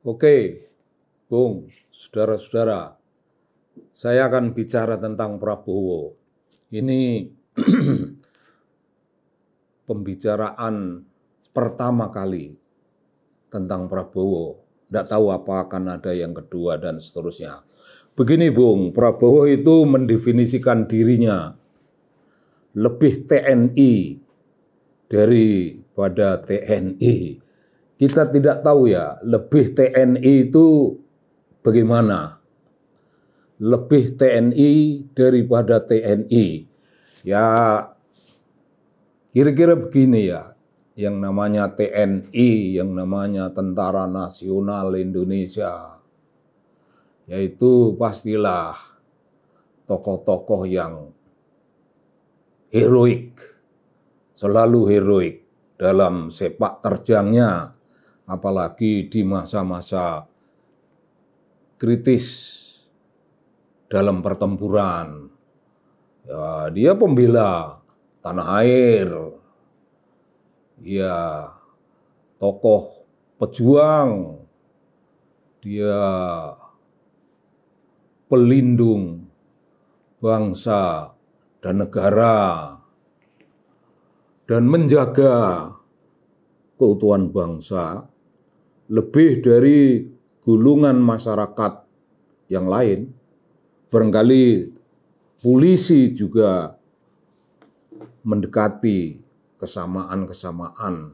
Oke, Bung, saudara-saudara, saya akan bicara tentang Prabowo. Ini pembicaraan pertama kali tentang Prabowo. Tidak tahu apa akan ada yang kedua dan seterusnya. Begini, Bung, Prabowo itu mendefinisikan dirinya lebih TNI daripada TNI. Kita tidak tahu ya, lebih TNI itu bagaimana? Lebih TNI daripada TNI. Ya, kira-kira begini ya, yang namanya TNI, yang namanya Tentara Nasional Indonesia, yaitu pastilah tokoh-tokoh yang heroik, selalu heroik dalam sepak terjangnya, apalagi di masa-masa kritis dalam pertempuran. Ya, dia pembela tanah air, dia tokoh pejuang, dia pelindung bangsa dan negara, dan menjaga keutuhan bangsa lebih dari gulungan masyarakat yang lain. Barangkali polisi juga mendekati kesamaan-kesamaan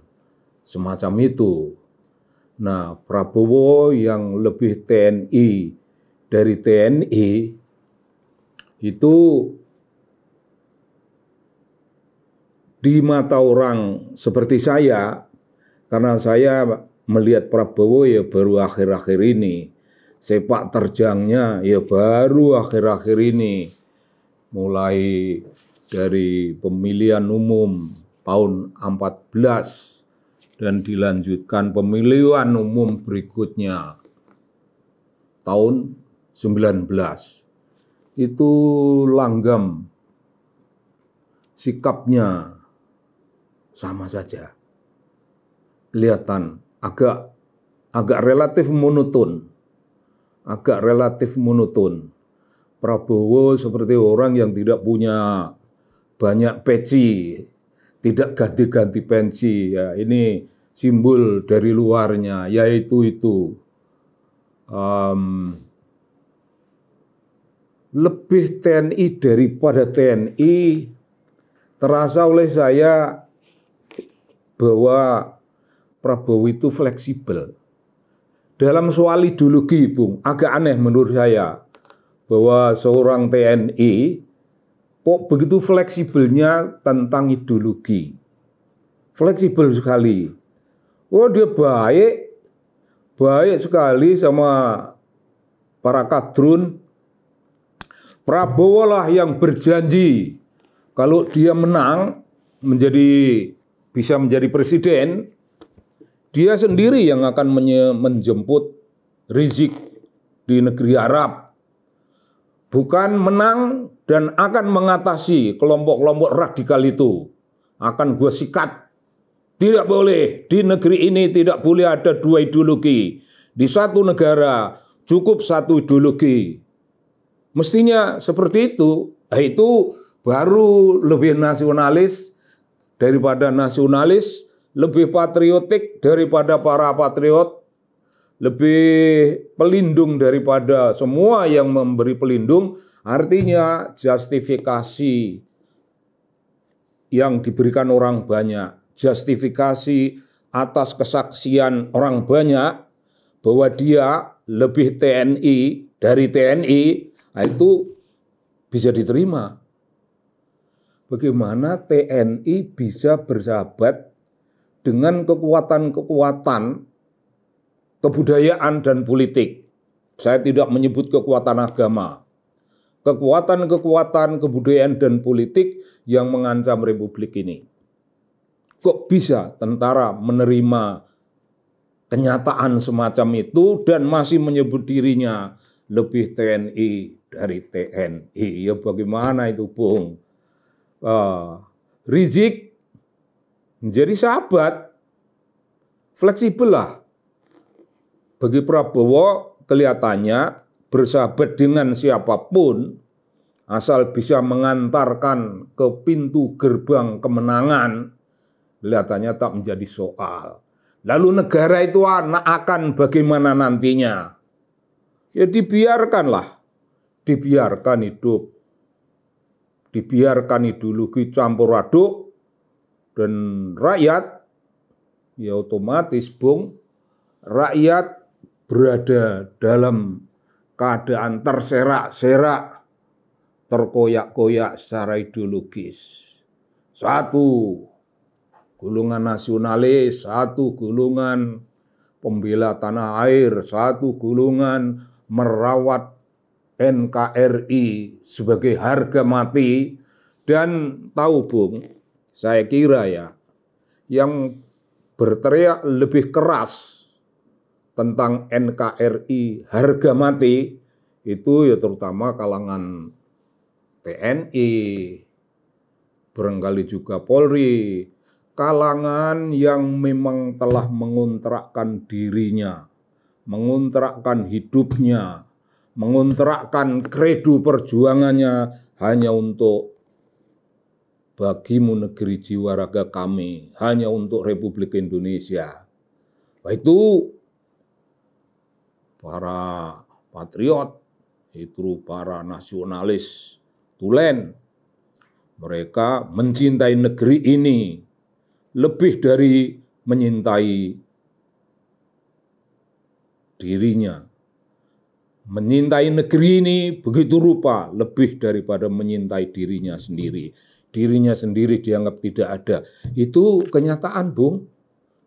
semacam itu. Nah, Prabowo yang lebih TNI dari TNI itu di mata orang seperti saya, karena saya melihat Prabowo ya baru akhir-akhir ini, sepak terjangnya ya baru akhir-akhir ini, mulai dari pemilihan umum tahun 14 dan dilanjutkan pemilihan umum berikutnya tahun 19. Itu langgam sikapnya sama saja. Kelihatan agak relatif monoton. Prabowo seperti orang yang tidak punya banyak peci, tidak ganti-ganti pensi. Ya, ini simbol dari luarnya, yaitu itu. Lebih TNI daripada TNI, terasa oleh saya bahwa Prabowo itu fleksibel. Dalam soal ideologi, Bung, agak aneh menurut saya bahwa seorang TNI kok begitu fleksibelnya tentang ideologi. Fleksibel sekali. Oh, dia baik sekali sama para kadrun. Prabowo lah yang berjanji kalau dia menang bisa menjadi presiden, dia sendiri yang akan menjemput Rizik di negeri Arab. Bukan menang dan akan mengatasi kelompok-kelompok radikal itu. Akan gue sikat. Tidak boleh, di negeri ini tidak boleh ada dua ideologi. Di satu negara cukup satu ideologi. Mestinya seperti itu. Itu baru lebih nasionalis daripada nasionalis, lebih patriotik daripada para patriot, lebih pelindung daripada semua yang memberi pelindung. Artinya justifikasi yang diberikan orang banyak, justifikasi atas kesaksian orang banyak bahwa dia lebih TNI dari TNI, itu bisa diterima. Bagaimana TNI bisa bersahabat dengan kekuatan-kekuatan kebudayaan dan politik. Saya tidak menyebut kekuatan agama. Kekuatan-kekuatan kebudayaan dan politik yang mengancam republik ini. Kok bisa tentara menerima kenyataan semacam itu dan masih menyebut dirinya lebih TNI dari TNI? Ya bagaimana itu, Bung? Rizik menjadi sahabat, fleksibel lah. bagi Prabowo kelihatannya bersahabat dengan siapapun asal bisa mengantarkan ke pintu gerbang kemenangan, kelihatannya tak menjadi soal. Lalu negara itu akan bagaimana nantinya? Ya dibiarkanlah, dibiarkan hidup, dibiarkan ideologi campur aduk, dan rakyat, ya otomatis Bung, rakyat berada dalam keadaan terserak-serak, terkoyak-koyak secara ideologis. Satu golongan nasionalis, satu golongan pembela tanah air, satu golongan merawat NKRI sebagai harga mati. Dan tahu Bung, saya kira ya, yang berteriak lebih keras tentang NKRI harga mati itu ya terutama kalangan TNI, barangkali juga Polri, kalangan yang memang telah mengontrakkan dirinya, mengontrakkan hidupnya, mengontrakkan kredo perjuangannya hanya untuk bagimu negeri jiwa raga kami, hanya untuk Republik Indonesia. Itu para patriot, itu para nasionalis tulen, mereka mencintai negeri ini lebih dari menyintai dirinya. Menyintai negeri ini begitu rupa lebih daripada menyintai dirinya sendiri. Dirinya sendiri dianggap tidak ada. Itu kenyataan, Bung.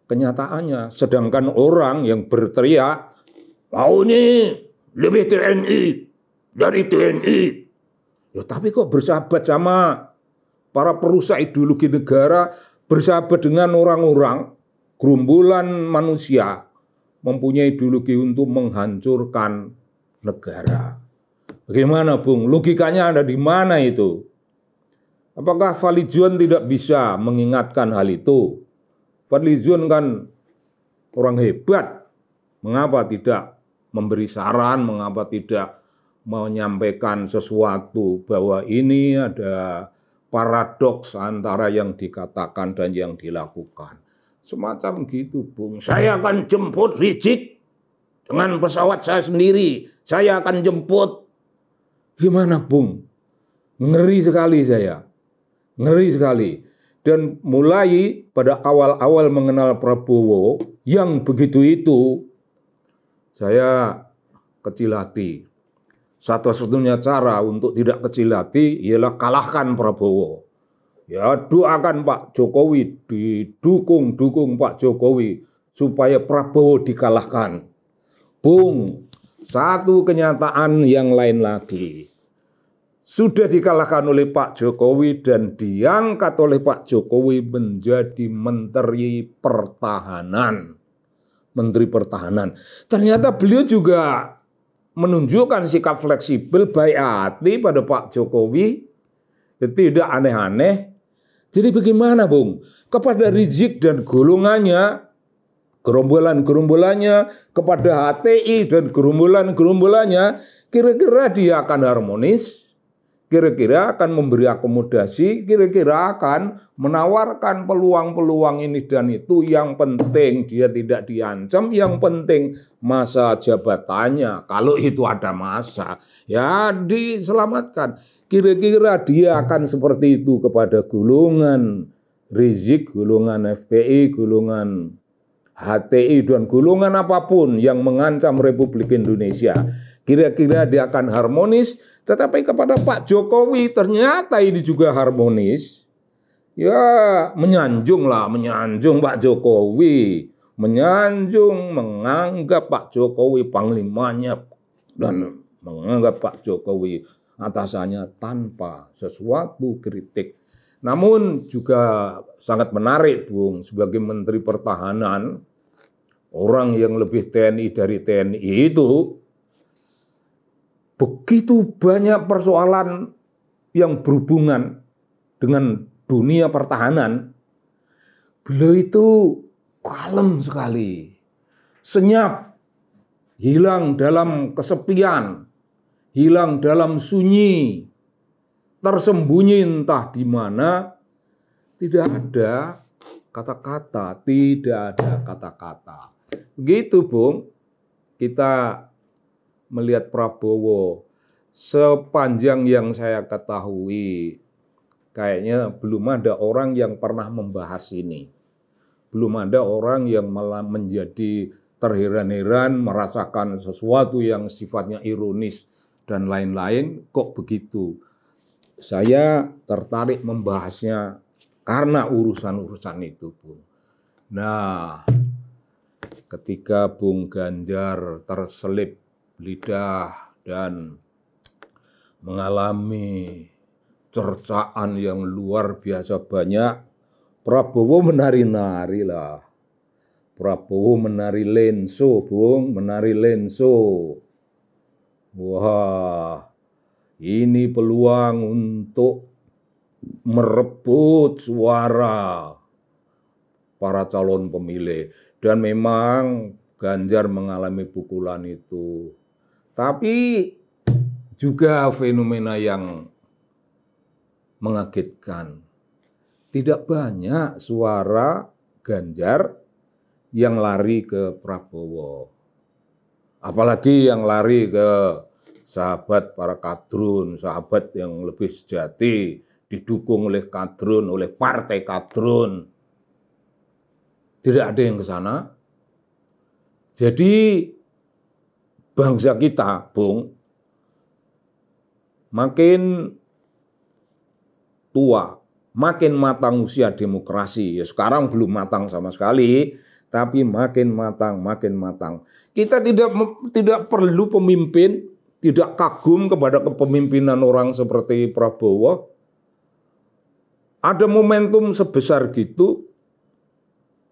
Kenyataannya. Sedangkan orang yang berteriak, mau nih lebih TNI dari TNI. Ya, tapi kok bersahabat sama para perusak ideologi negara, bersahabat dengan orang-orang, gerombolan manusia, mempunyai ideologi untuk menghancurkan negara. Bagaimana, Bung? Logikanya ada di mana itu? Apakah Fadlizon tidak bisa mengingatkan hal itu? Fadlizon kan orang hebat. Mengapa tidak memberi saran? Mengapa tidak menyampaikan sesuatu bahwa ini ada paradoks antara yang dikatakan dan yang dilakukan? Semacam gitu, Bung. Saya akan jemput Rizik dengan pesawat saya sendiri. Saya akan jemput. Gimana, Bung? Ngeri sekali saya. Ngeri sekali. Dan mulai pada awal-awal mengenal Prabowo yang begitu itu, saya kecil hati. Satu-satunya cara untuk tidak kecil hati ialah kalahkan Prabowo. Ya, doakan Pak Jokowi, dukung Pak Jokowi supaya Prabowo dikalahkan. Bung, satu kenyataan yang lain lagi. Sudah dikalahkan oleh Pak Jokowi dan diangkat oleh Pak Jokowi menjadi Menteri Pertahanan. Menteri Pertahanan. Ternyata beliau juga menunjukkan sikap fleksibel, baik hati pada Pak Jokowi. Tidak aneh-aneh. Jadi bagaimana, Bung? Kepada Rizik dan golongannya, gerombolan-gerombolannya, kepada HTI dan gerombolan-gerombolannya, kira-kira dia akan harmonis? Kira-kira akan memberi akomodasi, kira-kira akan menawarkan peluang-peluang ini dan itu. Yang penting dia tidak diancam, yang penting masa jabatannya, kalau itu ada masa, ya diselamatkan. Kira-kira dia akan seperti itu kepada golongan Rizik, golongan FPI, golongan HTI, dan golongan apapun yang mengancam Republik Indonesia. Kira-kira dia akan harmonis, tetapi kepada Pak Jokowi ternyata ini juga harmonis. Ya menyanjung Pak Jokowi. Menyanjung, menganggap Pak Jokowi panglimanya dan menganggap Pak Jokowi atasannya tanpa sesuatu kritik. Namun juga sangat menarik, Bung, sebagai Menteri Pertahanan, orang yang lebih TNI dari TNI itu, begitu banyak persoalan yang berhubungan dengan dunia pertahanan, beliau itu kalem sekali, senyap, hilang dalam kesepian, hilang dalam sunyi, tersembunyi entah di mana, tidak ada kata-kata, tidak ada kata-kata. Begitu, Bung, kita melihat Prabowo. Sepanjang yang saya ketahui, kayaknya belum ada orang yang pernah membahas ini. Belum ada orang yang malah menjadi terheran-heran, merasakan sesuatu yang sifatnya ironis dan lain-lain, kok begitu. Saya tertarik membahasnya karena urusan-urusan itu, Bung. Nah, ketika Bung Ganjar terselip lidah dan mengalami cercaan yang luar biasa banyak, Prabowo menari-nari lah. Prabowo menari lenso, Bung, menari lenso. Wah, ini peluang untuk merebut suara para calon pemilih. Dan memang Ganjar mengalami pukulan itu. Tapi juga fenomena yang mengagetkan. Tidak banyak suara Ganjar yang lari ke Prabowo. Apalagi yang lari ke sahabat para kadrun, sahabat yang lebih sejati, didukung oleh kadrun, oleh partai kadrun. Tidak ada yang ke sana. Jadi bangsa kita, Bung, makin tua, makin matang usia demokrasi. Ya sekarang belum matang sama sekali, tapi makin matang, makin matang. Kita tidak perlu pemimpin, tidak kagum kepada kepemimpinan orang seperti Prabowo. Ada momentum sebesar gitu,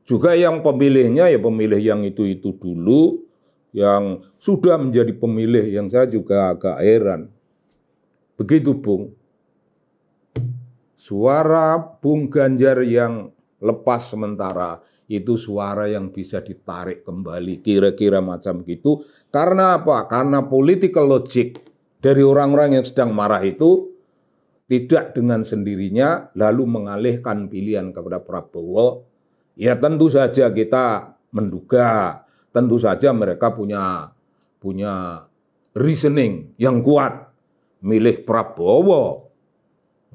juga yang pemilihnya ya pemilih yang itu dulu, yang sudah menjadi pemilih yang saya juga agak heran. Begitu, Bung. Suara Bung Ganjar yang lepas sementara, itu suara yang bisa ditarik kembali, kira-kira macam gitu. Karena apa? Karena political logic dari orang-orang yang sedang marah itu tidak dengan sendirinya lalu mengalihkan pilihan kepada Prabowo. Ya tentu saja kita menduga, tentu saja mereka punya reasoning yang kuat milih Prabowo.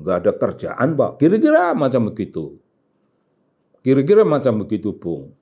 Nggak ada kerjaan, Pak. Kira-kira macam begitu. Kira-kira macam begitu, Bung.